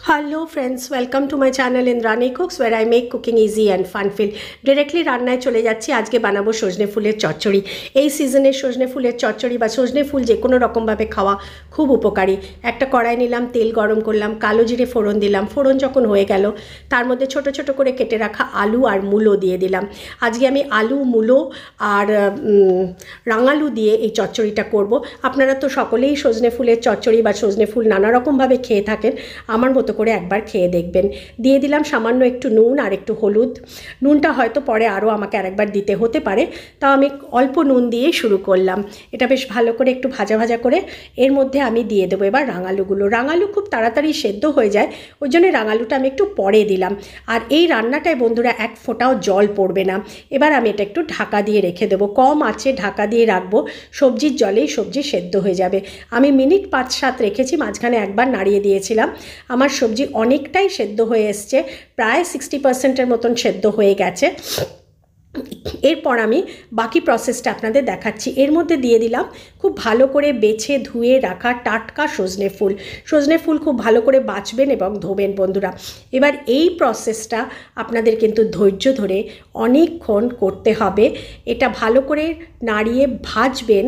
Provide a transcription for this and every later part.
Hello friends, welcome to my channel Indrani Cooks where I make cooking easy and fun filled. Directly রান্নায় চলে যাচ্ছি। আজকে বানাবো সজনে ফুলের চচ্চড়ি। এই সিজনে সজনে ফুলের চচ্চড়ি বা সজনে ফুল যে কোনো রকমভাবে খাওয়া খুব উপকারী। একটা কড়াই নিলাম, তেল গরম করলাম, কালো জিরে ফোড়ন দিলাম। ফোড়ন যখন হয়ে গেল তার মধ্যে ছোট ছোট করে কেটে রাখা আলু আর মূলো দিয়ে দিলাম। আজকে আমি আলু, মূলো আর রাঙালু দিয়ে এই চচ্চড়িটা করব। আপনারা তো সকলেই সজনে ফুলের চচ্চড়ি বা সজনে ফুল নানা রকমভাবে খেয়ে থাকেন, আমার মতো করে একবার খেয়ে দেখবেন। দিয়ে দিলাম সামান্য একটু নুন আর একটু হলুদ। নুনটা হয়তো পরে আরও আমাকে আরেকবার দিতে হতে পারে, তাও আমি অল্প নুন দিয়ে শুরু করলাম। এটা বেশ ভালো করে একটু ভাজা ভাজা করে এর মধ্যে আমি দিয়ে দেবো এবার রাঙালুগুলো। রাঙালু খুব তাড়াতাড়ি সেদ্ধ হয়ে যায়, ওই জন্য রাঙালুটা আমি একটু পরে দিলাম। আর এই রান্নাটায় বন্ধুরা এক ফোঁটাও জল পড়বে না। এবার আমি এটা একটু ঢাকা দিয়ে রেখে দেবো, কম আঁচে ঢাকা দিয়ে রাখবো। সবজির জলেই সবজি সেদ্ধ হয়ে যাবে। আমি মিনিট 5-7 রেখেছি, মাঝখানে একবার নাড়িয়ে দিয়েছিলাম। আমার সবজি অনেকটাই সেদ্ধ হয়ে এসছে, প্রায় 60%-এর মতন সেদ্ধ হয়ে গেছে। এরপর আমি বাকি প্রসেসটা আপনাদের দেখাচ্ছি। এর মধ্যে দিয়ে দিলাম খুব ভালো করে বেছে ধুয়ে রাখা টাটকা সজনে ফুল। সজনে ফুল খুব ভালো করে বাছবেন এবং ধোবেন বন্ধুরা। এবার এই প্রসেসটা আপনাদের কিন্তু ধৈর্য ধরে অনেকক্ষণ করতে হবে। এটা ভালো করে নাড়িয়ে ভাজবেন,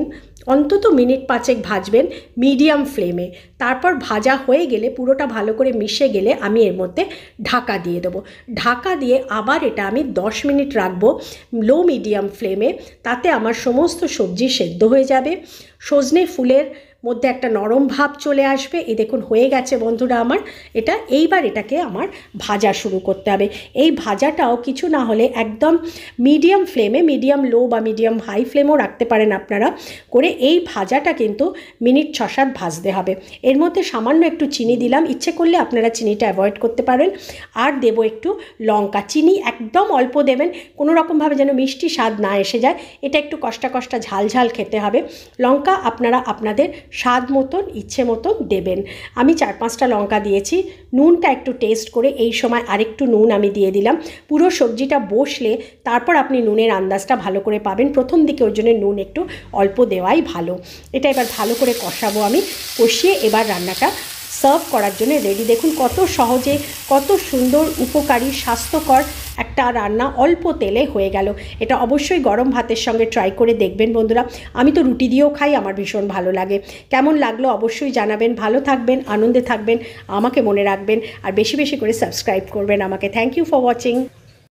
অন্তত মিনিট 5 ভাজবেন মিডিয়াম ফ্লেমে। তারপর ভাজা হয়ে গেলে, পুরোটা ভালো করে মিশে গেলে আমি এর মধ্যে ঢাকা দিয়ে দেবো। ঢাকা দিয়ে আবার এটা আমি 10 মিনিট রাখবো লো মিডিয়াম ফ্লেমে। তাতে আমার সমস্ত সবজি সেদ্ধ হয়ে যাবে, সজনে ফুলের মধ্যে একটা নরম ভাব চলে আসবে। এই দেখুন হয়ে গেছে বন্ধুরা আমার এটা। এইবার এটাকে আমার ভাজা শুরু করতে হবে। এই ভাজাটাও কিছু না হলে একদম মিডিয়াম ফ্লেমে, মিডিয়াম লো বা মিডিয়াম হাই ফ্লেমও রাখতে পারেন আপনারা করে। এই ভাজাটা কিন্তু মিনিট 6-7 ভাজতে হবে। এর মধ্যে সামান্য একটু চিনি দিলাম, ইচ্ছে করলে আপনারা চিনিটা অ্যাভয়েড করতে পারেন। আর দেবো একটু লঙ্কা। চিনি একদম অল্প দেবেন, কোনো রকমভাবে যেন মিষ্টি স্বাদ না এসে যায়। এটা একটু কষ্টা কষ্টা ঝাল ঝাল খেতে হবে। লঙ্কা আপনারা আপনাদের স্বাদ মতন ইচ্ছে মতন দেবেন। আমি 4-5টা লঙ্কা দিয়েছি। নুনটা একটু টেস্ট করে এই সময় আরেকটু নুন আমি দিয়ে দিলাম। পুরো সবজিটা বসলে তারপর আপনি নুনের আন্দাজটা ভালো করে পাবেন। প্রথম দিকে ওই জন্য নুন একটু অল্প দেওয়াই ভালো। এটা এবার ভালো করে কষাবো আমি। কষিয়ে এবার রান্নাটা সার্ভ করার জন্য রেডি। দেখুন কত সহজে, কত সুন্দর, উপকারী, স্বাস্থ্যকর একটা রান্না অল্প তেলে হয়ে গেল। এটা অবশ্যই গরম ভাতের সঙ্গে ট্রাই করে দেখবেন বন্ধুরা। আমি তো রুটি দিয়েও খাই, আমার ভীষণ ভালো লাগে। কেমন লাগলো অবশ্যই জানাবেন। ভালো থাকবেন, আনন্দে থাকবেন, আমাকে মনে রাখবেন, আর বেশি বেশি করে সাবস্ক্রাইব করবেন আমাকে। Thank you for watching.